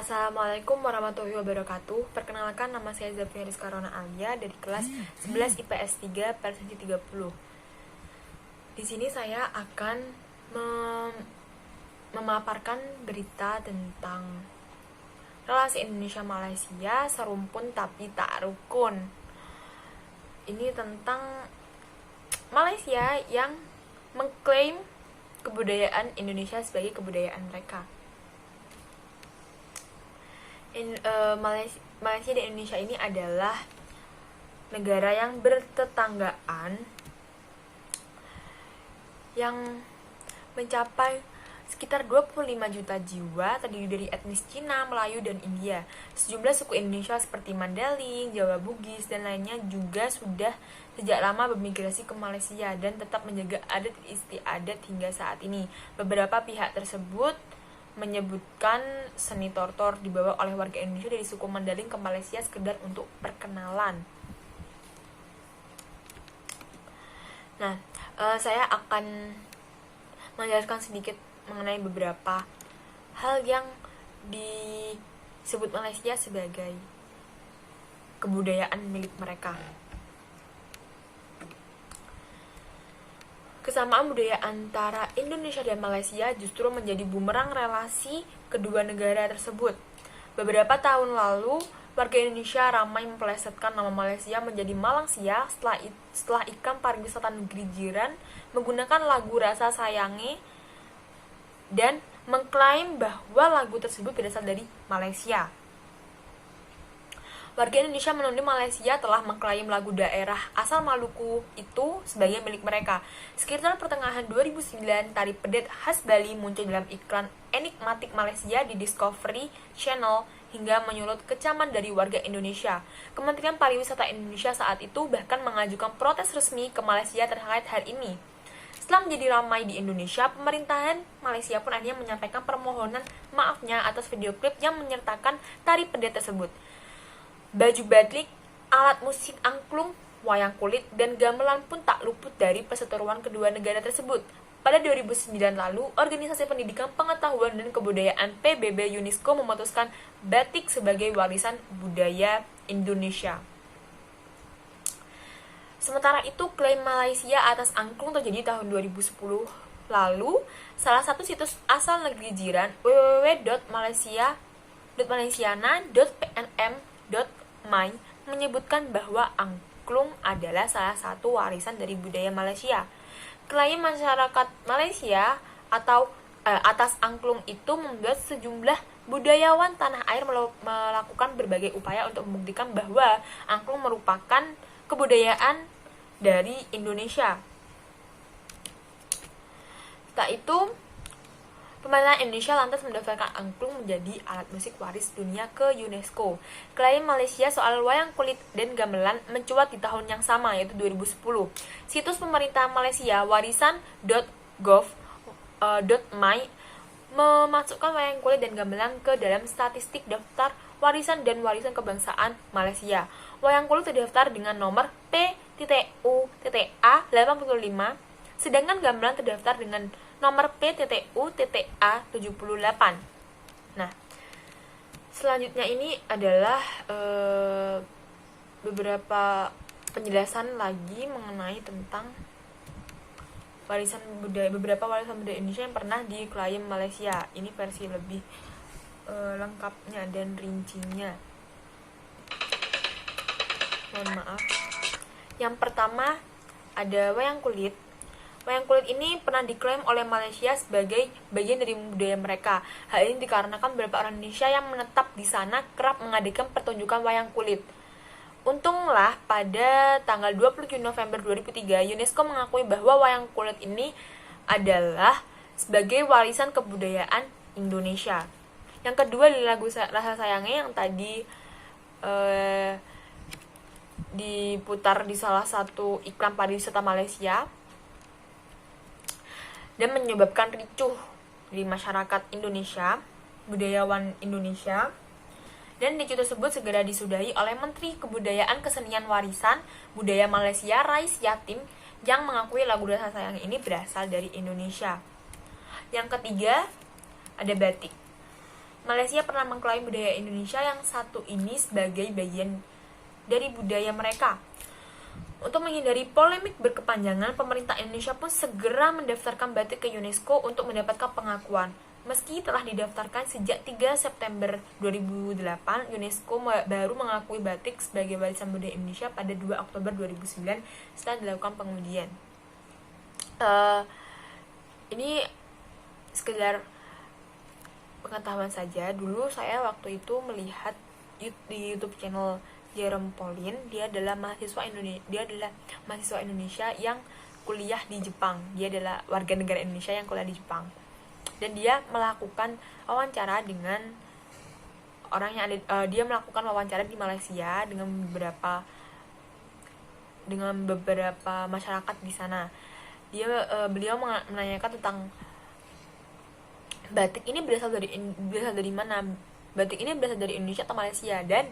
Assalamualaikum warahmatullahi wabarakatuh. Perkenalkan, nama saya Zafia Rizka Rona Alia dari kelas 11 IPS 3 Persensi 30. Di sini saya akan memaparkan berita tentang relasi Indonesia-Malaysia serumpun tapi tak rukun. Ini tentang Malaysia yang mengklaim kebudayaan Indonesia sebagai kebudayaan mereka. Malaysia dan Indonesia ini adalah negara yang bertetanggaan yang mencapai sekitar 25 juta jiwa, terdiri dari etnis Cina, Melayu, dan India. Sejumlah suku Indonesia seperti Mandaling, Jawa Bugis, dan lainnya juga sudah sejak lama bermigrasi ke Malaysia dan tetap menjaga adat istiadat hingga saat ini. Beberapa pihak tersebut menyebutkan seni tortor dibawa oleh warga Indonesia dari suku Mandaling ke Malaysia sekedar untuk perkenalan. Nah, saya akan menjelaskan sedikit mengenai beberapa hal yang disebut Malaysia sebagai kebudayaan milik mereka. Kesamaan budaya antara Indonesia dan Malaysia justru menjadi bumerang relasi kedua negara tersebut. Beberapa tahun lalu, warga Indonesia ramai mempelesetkan nama Malaysia menjadi Malangsia setelah iklan pariwisata negeri jiran menggunakan lagu Rasa Sayange dan mengklaim bahwa lagu tersebut berasal dari Malaysia. Warga Indonesia menuding Malaysia telah mengklaim lagu daerah asal Maluku itu sebagai milik mereka. Sekitar pertengahan 2009, tari pedet khas Bali muncul dalam iklan Enigmatik Malaysia di Discovery Channel hingga menyulut kecaman dari warga Indonesia. Kementerian Pariwisata Indonesia saat itu bahkan mengajukan protes resmi ke Malaysia terkait hal ini. Setelah menjadi ramai di Indonesia, pemerintahan Malaysia pun akhirnya menyampaikan permohonan maafnya atas video klip yang menyertakan tari pedet tersebut. Baju batik, alat musik angklung, wayang kulit, dan gamelan pun tak luput dari perseteruan kedua negara tersebut. Pada 2009 lalu, Organisasi Pendidikan Pengetahuan dan Kebudayaan PBB UNESCO memutuskan batik sebagai warisan budaya Indonesia. Sementara itu, klaim Malaysia atas angklung terjadi tahun 2010 lalu. Salah satu situs asal negeri jiran, www.malaysiana.pnm.my menyebutkan bahwa angklung adalah salah satu warisan dari budaya Malaysia. Klaim masyarakat Malaysia atas angklung itu membuat sejumlah budayawan tanah air melakukan berbagai upaya untuk membuktikan bahwa angklung merupakan kebudayaan dari Indonesia. Setelah itu, pemerintah Indonesia lantas mendaftarkan angklung menjadi alat musik waris dunia ke UNESCO. Klaim Malaysia soal wayang kulit dan gamelan mencuat di tahun yang sama, yaitu 2010. Situs pemerintah Malaysia warisan.gov.my memasukkan wayang kulit dan gamelan ke dalam statistik daftar warisan dan warisan kebangsaan Malaysia. Wayang kulit terdaftar dengan nomor P.U.A 85, sedangkan gamelan terdaftar dengan nomor P.U.A 78. Nah, selanjutnya ini adalah beberapa penjelasan lagi mengenai tentang beberapa warisan budaya Indonesia yang pernah diklaim Malaysia. Ini versi lebih lengkapnya dan rincinya. Mohon maaf. Yang pertama ada wayang kulit. Wayang kulit ini pernah diklaim oleh Malaysia sebagai bagian dari budaya mereka. Hal ini dikarenakan beberapa orang Indonesia yang menetap di sana kerap mengadakan pertunjukan wayang kulit. Untunglah pada tanggal 27 November 2003, UNESCO mengakui bahwa wayang kulit ini adalah sebagai warisan kebudayaan Indonesia. Yang kedua adalah lagu Rasa Sayange yang tadi diputar di salah satu iklan pariwisata Malaysia dan menyebabkan ricuh di masyarakat Indonesia, budayawan Indonesia, dan ricuh tersebut segera disudahi oleh Menteri Kebudayaan Kesenian Warisan Budaya Malaysia Rais Yatim yang mengakui lagu Rasa Sayang ini berasal dari Indonesia. Yang ketiga ada batik. Malaysia pernah mengklaim budaya Indonesia yang satu ini sebagai bagian dari budaya mereka. Untuk menghindari polemik berkepanjangan, pemerintah Indonesia pun segera mendaftarkan batik ke UNESCO untuk mendapatkan pengakuan. Meski telah didaftarkan sejak 3 September 2008, UNESCO baru mengakui batik sebagai warisan budaya Indonesia pada 2 Oktober 2009 setelah dilakukan pengujian. Ini sekedar pengetahuan saja. Dulu saya waktu itu melihat di YouTube channel Jerome Pauline. Dia adalah mahasiswa Indonesia yang kuliah di Jepang. Dia adalah warga negara Indonesia yang kuliah di Jepang. Dan dia melakukan wawancara dengan orang yang ada, dia melakukan wawancara di Malaysia dengan beberapa masyarakat di sana. Beliau menanyakan tentang batik ini berasal dari mana? Batik ini berasal dari Indonesia atau Malaysia? Dan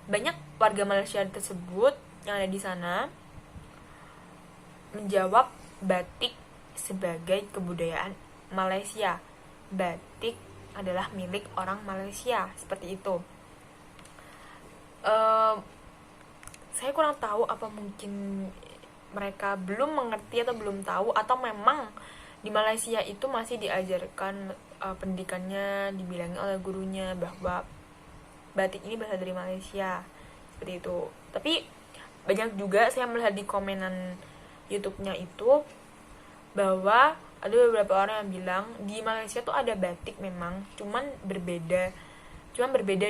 banyak warga Malaysia tersebut yang ada di sana menjawab batik sebagai kebudayaan Malaysia. Batik adalah milik orang Malaysia, seperti itu. Saya kurang tahu apa mungkin mereka belum mengerti atau belum tahu, atau memang di Malaysia itu masih diajarkan pendidikannya dibilangi oleh gurunya bahwa batik ini berasal dari Malaysia, seperti itu. Tapi banyak juga saya melihat di komenan YouTube-nya itu bahwa ada beberapa orang yang bilang di Malaysia tuh ada batik memang, cuman berbeda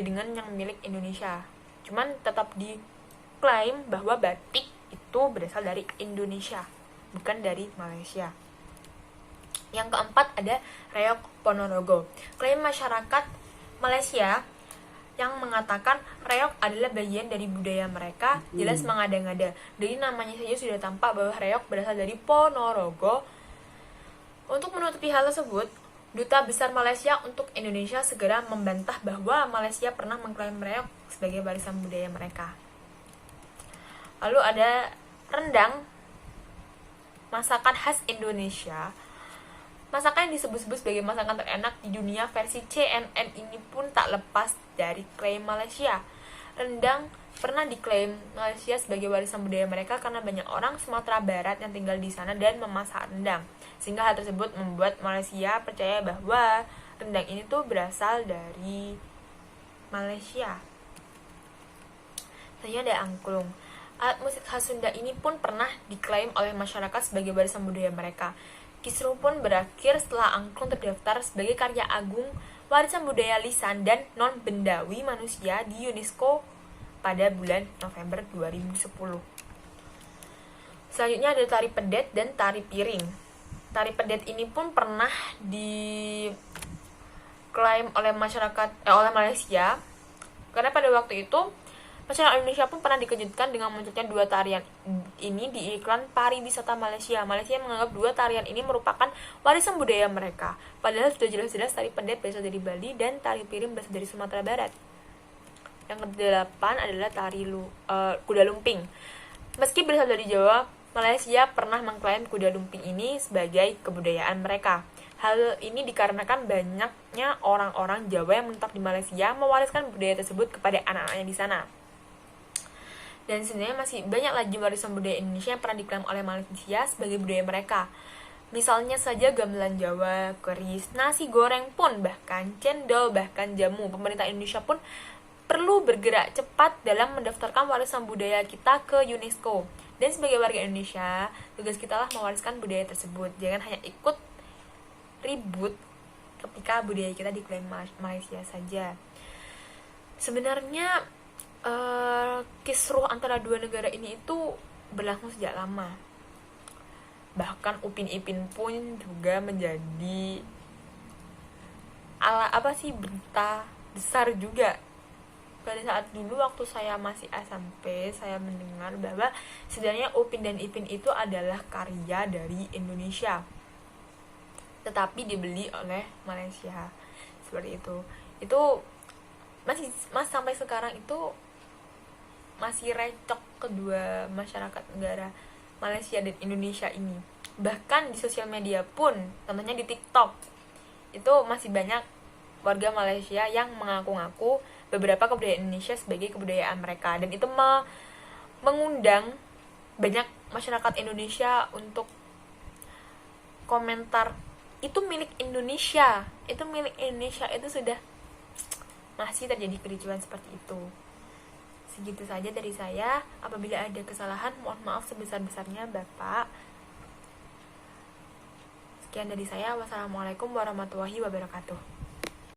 dengan yang milik Indonesia. Cuman tetap diklaim bahwa batik itu berasal dari Indonesia, bukan dari Malaysia. Yang keempat ada Reok Ponorogo. Klaim masyarakat Malaysia yang mengatakan reok adalah bagian dari budaya mereka jelas mengada-ngada. Dari namanya saja sudah tampak bahwa reok berasal dari Ponorogo. Untuk menutupi hal tersebut, Duta Besar Malaysia untuk Indonesia segera membantah bahwa Malaysia pernah mengklaim reok sebagai warisan budaya mereka. Lalu ada rendang, masakan khas Indonesia. Masakan yang disebut-sebut sebagai masakan terenak di dunia versi CNN ini pun tak lepas dari klaim Malaysia. Rendang pernah diklaim Malaysia sebagai warisan budaya mereka karena banyak orang Sumatera Barat yang tinggal di sana dan memasak rendang. Sehingga hal tersebut membuat Malaysia percaya bahwa rendang ini tuh berasal dari Malaysia. Selanjutnya ada angklung. Alat musik khas Sunda ini pun pernah diklaim oleh masyarakat sebagai warisan budaya mereka. Kisruh pun berakhir setelah angklung terdaftar sebagai karya agung warisan budaya lisan dan non-bendawi manusia di UNESCO pada bulan November 2010. Selanjutnya ada tari pedet dan tari piring. Tari pedet ini pun pernah diklaim oleh oleh Malaysia karena pada waktu itu masyarakat Indonesia pun pernah dikejutkan dengan munculnya dua tarian ini di iklan pariwisata Malaysia. Malaysia menganggap dua tarian ini merupakan warisan budaya mereka. Padahal sudah jelas-jelas tari pedet berasal dari Bali dan tari piring berasal dari Sumatera Barat. Yang ke-8 adalah tari kuda lumping. Meski berasal dari Jawa, Malaysia pernah mengklaim kuda lumping ini sebagai kebudayaan mereka. Hal ini dikarenakan banyaknya orang-orang Jawa yang menetap di Malaysia mewariskan budaya tersebut kepada anak-anaknya di sana. Dan sebenarnya masih banyak lagi warisan budaya Indonesia yang pernah diklaim oleh Malaysia sebagai budaya mereka. Misalnya saja gamelan Jawa, keris, nasi goreng pun, bahkan cendol, bahkan jamu. Pemerintah Indonesia pun perlu bergerak cepat dalam mendaftarkan warisan budaya kita ke UNESCO. Dan sebagai warga Indonesia, tugas kita lah mewariskan budaya tersebut. Jangan hanya ikut ribut ketika budaya kita diklaim Malaysia saja. Sebenarnya kisruh antara dua negara ini itu berlangsung sejak lama. Bahkan Upin Ipin pun juga menjadi berita besar juga. Pada saat dulu waktu saya masih SMP, saya mendengar bahwa sebenarnya Upin dan Ipin itu adalah karya dari Indonesia, tetapi dibeli oleh Malaysia. Seperti itu. Itu masih sampai sekarang itu masih recok kedua masyarakat negara Malaysia dan Indonesia ini. Bahkan di sosial media pun, contohnya di TikTok, itu masih banyak warga Malaysia yang mengaku-ngaku beberapa kebudayaan Indonesia sebagai kebudayaan mereka, dan itu mengundang banyak masyarakat Indonesia untuk komentar, itu milik Indonesia, itu sudah masih terjadi kericuan seperti itu. Segitu saja dari saya. Apabila ada kesalahan, mohon maaf sebesar-besarnya Bapak. Sekian dari saya. Wassalamualaikum warahmatullahi wabarakatuh.